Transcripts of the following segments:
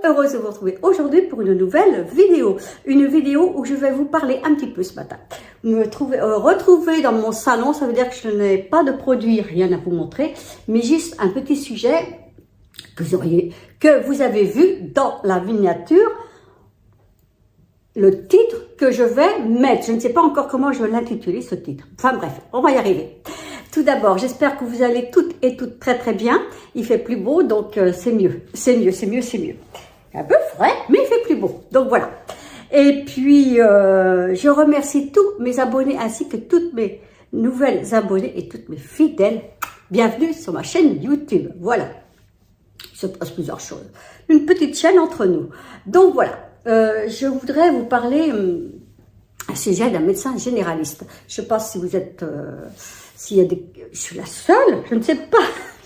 heureuse de vous retrouver aujourd'hui pour une nouvelle vidéo. Une vidéo où je vais vous parler un petit peu ce matin. Retrouver dans mon salon, ça veut dire que je n'ai pas de produit, rien à vous montrer, mais juste un petit sujet que vous avez vu dans la miniature, le titre que je vais mettre. Je ne sais pas encore comment je vais l'intituler, ce titre. Enfin bref, on va y arriver. Tout d'abord, j'espère que vous allez toutes et toutes très très bien. Il fait plus beau, donc c'est mieux. C'est mieux, c'est mieux, c'est mieux. Un peu frais, mais il fait plus beau. Donc voilà. Et puis, je remercie tous mes abonnés ainsi que toutes mes nouvelles abonnées et toutes mes fidèles. Bienvenue sur ma chaîne YouTube. Voilà. Il se passe plusieurs choses. Une petite chaîne entre nous. Donc voilà. Je voudrais vous parler un sujet d'un médecin généraliste. Je ne sais pas si vous êtes... s'il y a des... Je suis la seule, je ne sais pas,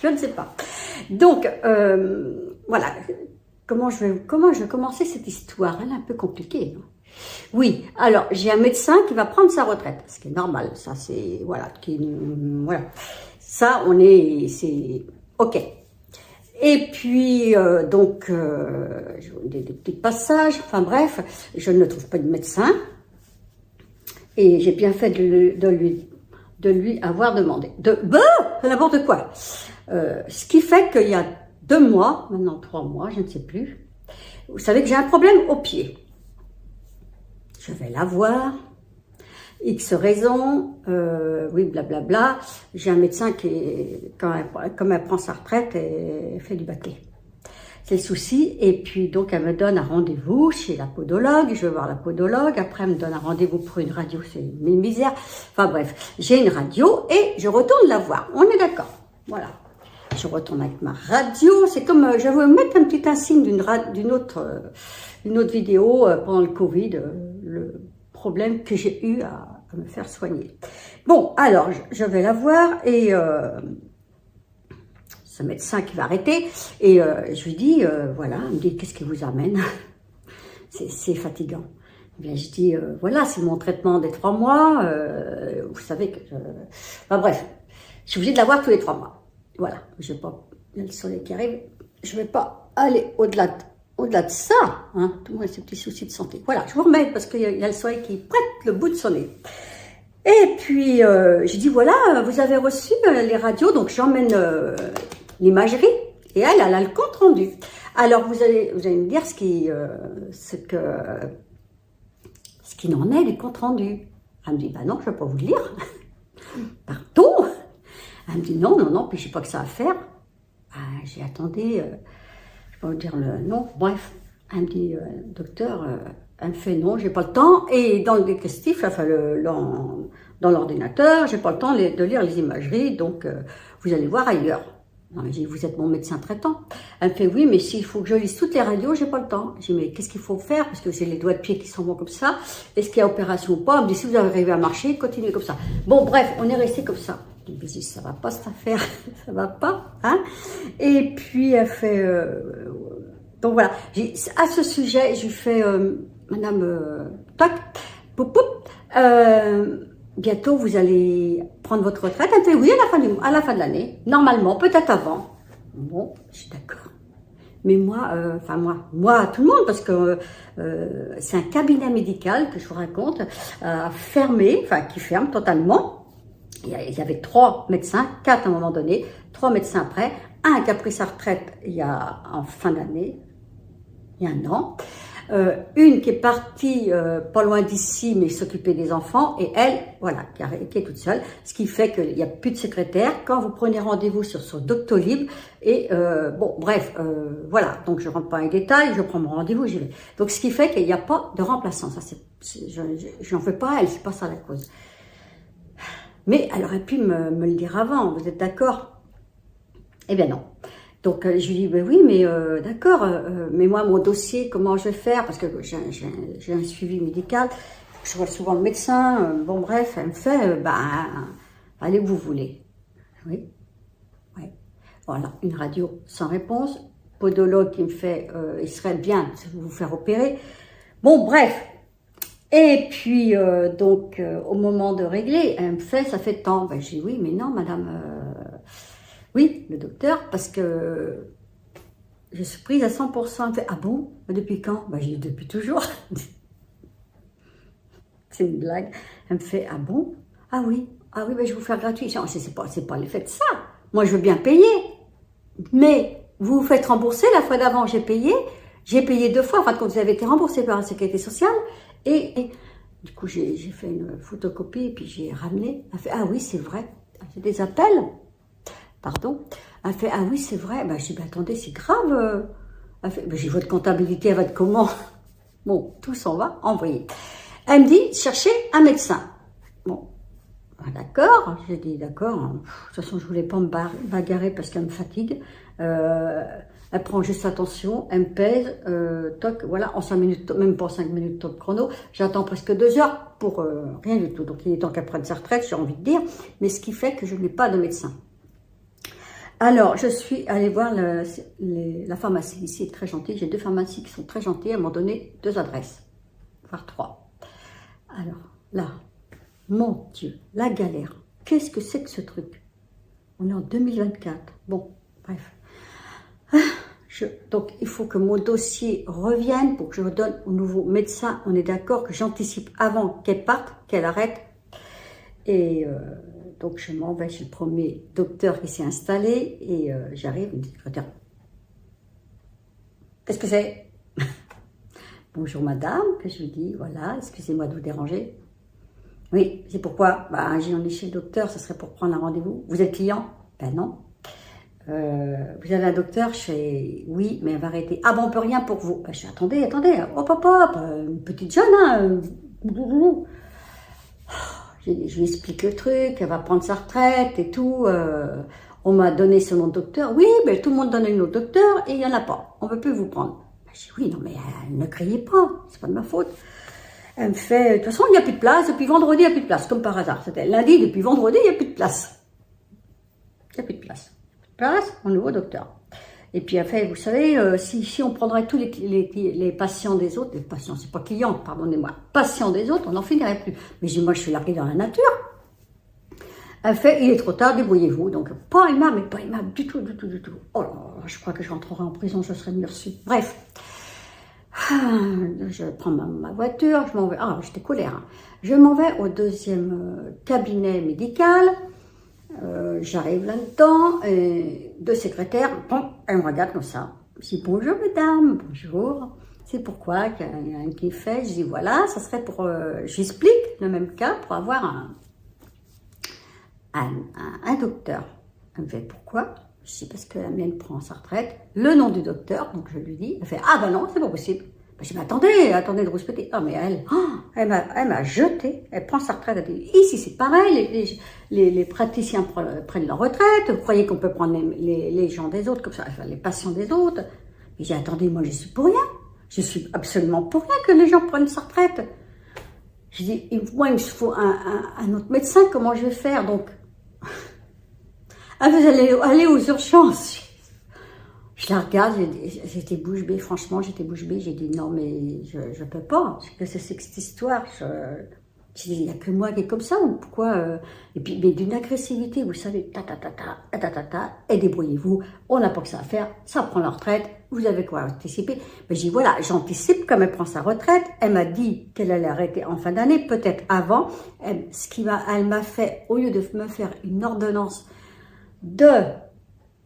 je ne sais pas. Donc, voilà, comment je vais commencer cette histoire? Elle est un peu compliquée. Oui, alors, j'ai un médecin qui va prendre sa retraite, ce qui est normal, ça c'est, voilà, voilà. Ça, c'est, ok. Et puis, donc, des petits passages, enfin bref, je ne trouve pas de médecin. Et j'ai bien fait de lui avoir demandé. N'importe quoi. Ce qui fait qu'il y a 2 mois, maintenant 3 mois, je ne sais plus, vous savez que j'ai un problème au pied. Je vais la voir, X raisons, oui, blablabla. J'ai un médecin qui, comme elle prend sa retraite, elle fait du bâclé. C'est le souci. Et puis, donc, elle me donne un rendez-vous chez la podologue. Je vais voir la podologue. Après, elle me donne un rendez-vous pour une radio. C'est une misère. Enfin, bref, j'ai une radio et je retourne la voir. On est d'accord. Voilà. Je retourne avec ma radio. C'est comme, je vais vous mettre un petit insigne d'une autre vidéo pendant le Covid, le problème que j'ai eu à me faire soigner. Bon, alors, je vais la voir et... ce médecin qui va arrêter, et je lui dis, voilà, elle me dit, qu'est-ce qui vous amène? C'est fatigant. Eh bien, je dis, voilà, c'est mon traitement des 3 mois, vous savez que, enfin bref, je suis obligée de la voir tous les 3 mois. Voilà, je vais pas, il y a le soleil qui arrive, je vais pas aller au-delà de ça, hein, tout le monde a ses petits soucis de santé. Voilà, je vous remets, parce qu'il y a le soleil qui prête le bout de son nez. Et puis, j'ai dit, voilà, vous avez reçu les radios, donc j'emmène l'imagerie, et elle a le compte rendu. Alors, vous allez me dire ce qui n'en est du compte rendu. Elle me dit, bah non, je ne vais pas vous le lire. Pardon? Elle me dit, non, puis je n'ai pas que ça à faire. J'ai attendu, je ne vais pas vous dire le nom, bref. Elle me dit, docteur, elle me fait non, j'ai pas le temps. Et dans le digestif, enfin dans l'ordinateur, j'ai pas le temps de lire les imageries, donc vous allez voir ailleurs. Non, mais j'ai dit, vous êtes mon médecin traitant. Elle me fait, oui, mais s'il faut que je lise toutes les radios, j'ai pas le temps. J'ai dit, mais qu'est-ce qu'il faut faire? Parce que j'ai les doigts de pied qui sont bons comme ça. Est-ce qu'il y a opération ou pas? Elle me dit, si vous arrivez à marcher, continuez comme ça. Bon, bref, on est resté comme ça. Je me dis, ça va pas cette affaire, ça va pas, hein? Et puis, elle fait, donc voilà, à ce sujet, je lui fais, madame, tac, poup, poup, bientôt, vous allez prendre votre retraite. Elle fait oui, à la fin de l'année. Normalement, peut-être avant. Bon, je suis d'accord. Mais moi, moi, tout le monde, parce que c'est un cabinet médical que je vous raconte, fermé, enfin, qui ferme totalement. Il y avait 3 médecins, 4 à un moment donné, 3 médecins après. Un qui a pris sa retraite en fin d'année, il y a 1 an. Une qui est partie pas loin d'ici, mais s'occuper des enfants, et elle, voilà, qui est toute seule, ce qui fait qu'il n'y a plus de secrétaire. Quand vous prenez rendez-vous sur Doctolib, et bon, bref, voilà, donc je rentre pas dans les détails, je prends mon rendez-vous, j'y vais. Donc, ce qui fait qu'il n'y a pas de remplaçant, ça, je n'en veux pas à elle, c'est pas ça la cause. Mais elle aurait pu me le dire avant, vous êtes d'accord? Eh bien non. Donc, je lui dis, ben oui, mais d'accord, mais moi, mon dossier, comment je vais faire? Parce que j'ai un suivi médical, je vois souvent le médecin, bon, bref, elle me fait, allez où vous voulez. Oui, ouais. Voilà, une radio sans réponse, podologue qui me fait, il serait bien de vous faire opérer. Bon, bref. Et puis, donc, au moment de régler, elle me fait, ça fait tant. Ben, je dis, oui, mais non, madame... oui, le docteur, parce que je suis prise à 100%. Elle me fait, ah bon? Depuis quand? Ben, j'ai dit, depuis toujours. C'est une blague. Elle me fait, ah bon? Ah oui, ben, je vais vous faire gratuit. C'est pas l'effet de ça. Moi, je veux bien payer. Mais vous vous faites rembourser. La fois d'avant, j'ai payé 2 fois. En fin de compte, vous avez été remboursé par la sécurité sociale. Et du coup, j'ai fait une photocopie et puis j'ai ramené. Elle fait, ah oui, c'est vrai. J'ai des appels. Pardon. Elle fait, ah oui, c'est vrai. Ben, je dis, ben, attendez, c'est grave. Elle fait, ben, j'ai votre comptabilité, elle va être comment? Bon, tout s'en va, envoyer. Elle me dit, cherchez un médecin. Bon, ben, d'accord. J'ai dit, d'accord. De toute façon, je voulais pas me bagarrer parce qu'elle me fatigue. Elle prend juste attention, elle me pèse, toc, voilà, en 5 minutes, même pas 5 minutes top chrono, j'attends presque 2 heures pour rien du tout. Donc il est temps qu'elle prenne sa retraite, j'ai envie de dire, mais ce qui fait que je n'ai pas de médecin. Alors, je suis allée voir la pharmacie, ici est très gentille, j'ai 2 pharmacies qui sont très gentilles, elles m'ont donné 2 adresses, voire 3. Alors, là, mon Dieu, la galère, qu'est-ce que c'est que ce truc? On est en 2024, bon, bref. Donc, il faut que mon dossier revienne pour que je redonne au nouveau médecin. On est d'accord que j'anticipe avant qu'elle parte, qu'elle arrête. Et donc, je m'en vais chez le premier docteur qui s'est installé. Et j'arrive, une secrétaire. Qu'est-ce que c'est? Bonjour madame, que je lui dis, voilà, excusez-moi de vous déranger. Oui, c'est pourquoi? Ben, j'en ai chez le docteur, ce serait pour prendre un rendez-vous. Vous êtes client? Ben non. Vous avez un docteur chez... Oui, mais elle va arrêter. Ah bon, on peut rien pour vous. Ben, je dis, attendez, hop, une petite jeune, hein. Je lui explique le truc, elle va prendre sa retraite et tout. On m'a donné son nom de docteur. Oui, mais tout le monde donne un nom de docteur et il n'y en a pas. On ne peut plus vous prendre. Ben, je dis, oui, non, mais ne criez pas, c'est pas de ma faute. Elle me fait, de toute façon, il n'y a plus de place. Depuis vendredi, il n'y a plus de place, comme par hasard. C'était lundi, depuis vendredi, il n'y a plus de place. Il n'y a plus de place. Au nouveau docteur. Et puis elle fait, vous savez, si on prendrait tous les patients des autres, les patients, c'est pas clients, pardonnez-moi, patients des autres, on n'en finirait plus. Mais je dis, moi je suis larguée dans la nature. Elle fait, il est trop tard, débrouillez-vous. Donc pas aimable, mais pas aimable du tout. Oh là là, je crois que je rentrerai en prison, je serais mieux reçue. Bref. Je prends ma voiture, je m'en vais, j'étais colère. Hein. Je m'en vais au 2e cabinet médical. J'arrive là-dedans, et 2 secrétaires, bon, elles me regardent comme ça. Je dis bonjour mesdames, bonjour. C'est pourquoi qu'il y a un qui fait. Je dis voilà, ça serait pour, j'explique le même cas pour avoir un docteur. Elle me fait pourquoi? Je dis parce que la mienne prend sa retraite. Le nom du docteur, donc je lui dis. Elle fait ah ben non, c'est pas possible. Je dis, mais attendez de respecter. Ah, mais elle m'a jeté. Elle prend sa retraite. Elle dit, ici, c'est pareil. Les praticiens prennent leur retraite. Vous croyez qu'on peut prendre les gens des autres, comme ça, enfin, les patients des autres? Mais j'ai dit, attendez, moi, je suis pour rien. Je suis absolument pour rien que les gens prennent sa retraite. Je dis, moi, il me faut un autre médecin. Comment je vais faire? Donc, vous allez aller aux urgences. Je la regarde, j'étais bouche bée, franchement, j'étais bouche bée. J'ai dit non, mais je peux pas. Qu'est-ce que c'est que cette histoire? J'ai dit, il n'y a que moi qui est comme ça, ou pourquoi? Et puis, mais d'une agressivité, vous savez, et débrouillez-vous, on n'a pas que ça à faire, ça prend la retraite, vous avez quoi anticiper? Mais j'ai dit, voilà, j'anticipe comme elle prend sa retraite, elle m'a dit qu'elle allait arrêter en fin d'année, peut-être avant. Elle m'a fait, au lieu de me faire une ordonnance de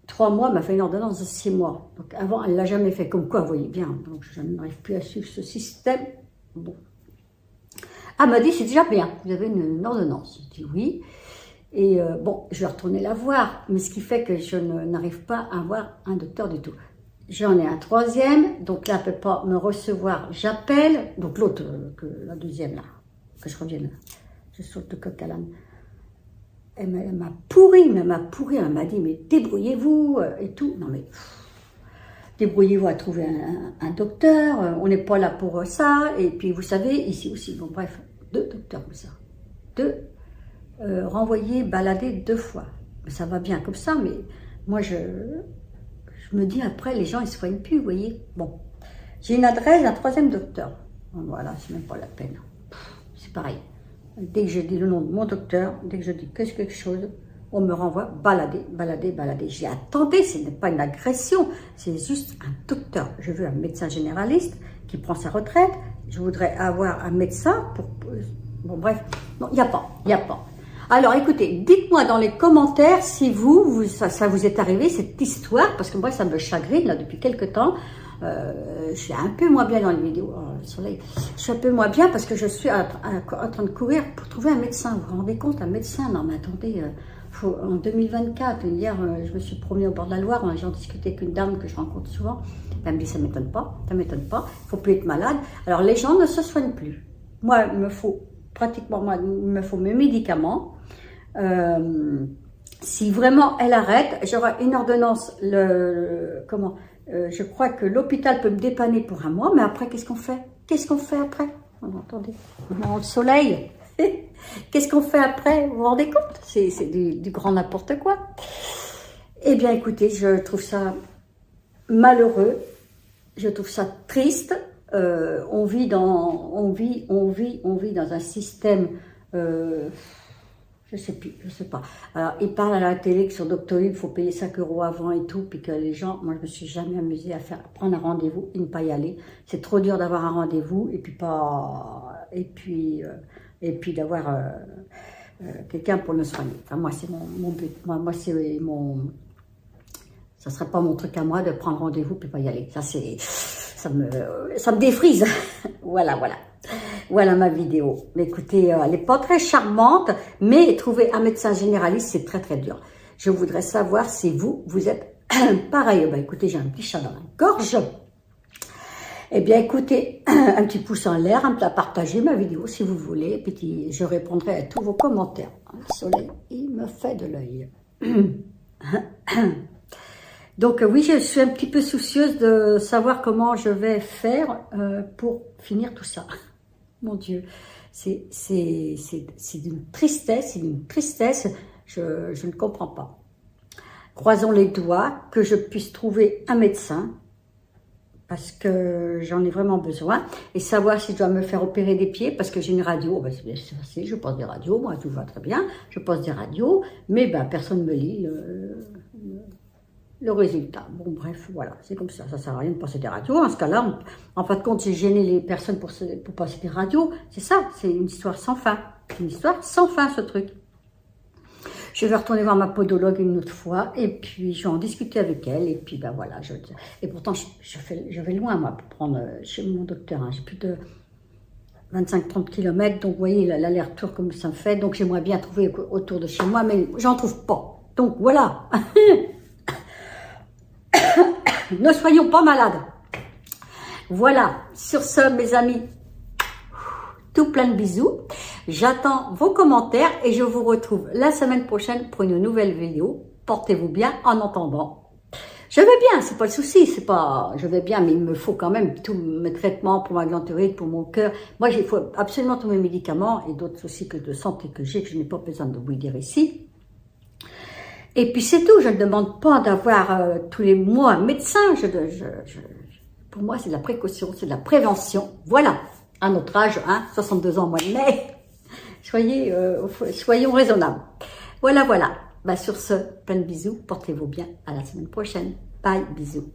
3 mois, elle m'a fait une ordonnance de 6 mois. Donc avant, elle ne l'a jamais fait. Comme quoi, vous voyez bien. Donc je n'arrive plus à suivre ce système. Bon. Elle m'a dit, c'est déjà bien. Vous avez une ordonnance. J'ai dit oui. Et bon, je vais retourner la voir. Mais ce qui fait que je n'arrive pas à avoir un docteur du tout. J'en ai un 3e. Donc là, elle ne peut pas me recevoir. J'appelle. Donc l'autre, la 2e là. Que je revienne. Je saute de coq à l'âne. Elle m'a pourri, elle m'a dit, mais débrouillez-vous et tout. Non mais, débrouillez-vous à trouver un docteur, on n'est pas là pour ça. Et puis vous savez, ici aussi, bon bref, 2 docteurs comme ça. 2, renvoyer, balader 2 fois. Ça va bien comme ça, mais moi je me dis après, les gens ils se soignent plus, vous voyez. Bon, j'ai une adresse d'un 3e docteur. Bon, voilà, c'est même pas la peine. C'est pareil. Dès que je dis le nom de mon docteur, dès que je dis quelque chose, on me renvoie balader, balader, balader. J'ai dit, attendez, ce n'est pas une agression, c'est juste un docteur. Je veux un médecin généraliste qui prend sa retraite. Je voudrais avoir un médecin pour... Bon, bref, non, il n'y a pas, il n'y a pas. Alors, écoutez, dites-moi dans les commentaires si ça vous est arrivé, cette histoire, parce que moi, ça me chagrine, là, depuis quelques temps. Je suis un peu moins bien dans les vidéos, le soleil. Je suis un peu moins bien parce que je suis en train de courir pour trouver un médecin. Vous vous rendez compte, un médecin? Non, mais attendez, en 2024, hier, je me suis promenée au bord de la Loire, j'en discutais avec une dame que je rencontre souvent. Elle me dit, ça m'étonne pas, il ne faut plus être malade. Alors, les gens ne se soignent plus. Moi, il me faut mes médicaments. Si vraiment elle arrête, j'aurai une ordonnance. Je crois que l'hôpital peut me dépanner pour un mois, mais après, qu'est-ce qu'on fait? Qu'est-ce qu'on fait après? Oh, attendez, le soleil. Qu'est-ce qu'on fait après? Vous vous rendez compte? C'est du grand n'importe quoi. Eh bien, écoutez, je trouve ça malheureux. Je trouve ça triste. On vit dans un système, je sais pas. Alors, ils parlent à la télé que sur Doctolib, il faut payer 5 € avant et tout, puis que les gens, moi je me suis jamais amusée à prendre un rendez-vous et ne pas y aller. C'est trop dur d'avoir un rendez-vous et puis d'avoir quelqu'un pour me soigner. Enfin, moi c'est mon but. Moi c'est ça serait pas mon truc à moi de prendre rendez-vous puis pas y aller. Ça me défrise. Voilà ma vidéo. Mais écoutez, elle n'est pas très charmante, mais trouver un médecin généraliste, c'est très très dur. Je voudrais savoir si vous êtes pareil. Ben, écoutez, j'ai un petit chat dans la gorge. Eh bien, écoutez, un petit pouce en l'air, un peu à partager ma vidéo si vous voulez. Et puis, je répondrai à tous vos commentaires. Le soleil, il me fait de l'œil. Donc oui, je suis un petit peu soucieuse de savoir comment je vais faire pour finir tout ça. Mon Dieu, c'est d'une tristesse, je ne comprends pas. Croisons les doigts que je puisse trouver un médecin, parce que j'en ai vraiment besoin, et savoir si je dois me faire opérer des pieds, parce que j'ai une radio. Ben, c'est facile, je pose des radios, moi tout va très bien, je pose des radios, mais ben, personne ne me lit le résultat. Bon, bref, voilà, c'est comme ça. Ça sert à rien de passer des radios. En ce cas-là, en fin de compte, j'ai gêné les personnes pour passer des radios. C'est ça, c'est une histoire sans fin. Une histoire sans fin, ce truc. Je vais retourner voir ma podologue une autre fois, et puis je vais en discuter avec elle, et puis ben voilà. Et pourtant, je vais loin, moi, pour prendre chez mon docteur. Hein. J'ai plus de 25-30 km, donc vous voyez, l'aller-retour comme ça me fait. Donc j'aimerais bien trouver autour de chez moi, mais j'en trouve pas. Donc voilà. Ne soyons pas malades. Voilà, sur ce, mes amis, tout plein de bisous. J'attends vos commentaires et je vous retrouve la semaine prochaine pour une nouvelle vidéo. Portez-vous bien en attendant. Je vais bien, c'est pas le souci, je vais bien, mais il me faut quand même tous mes traitements pour ma glande thyroïde, pour mon cœur. Moi, il faut absolument tous mes médicaments et d'autres soucis de santé que je n'ai pas besoin de vous dire ici. Et puis c'est tout, je ne demande pas d'avoir tous les mois un médecin. Pour moi, c'est de la précaution, c'est de la prévention. Voilà, à notre âge, hein, 62 ans au mois de mai, soyons raisonnables. Voilà. Bah, sur ce, plein de bisous, portez-vous bien, à la semaine prochaine. Bye, bisous.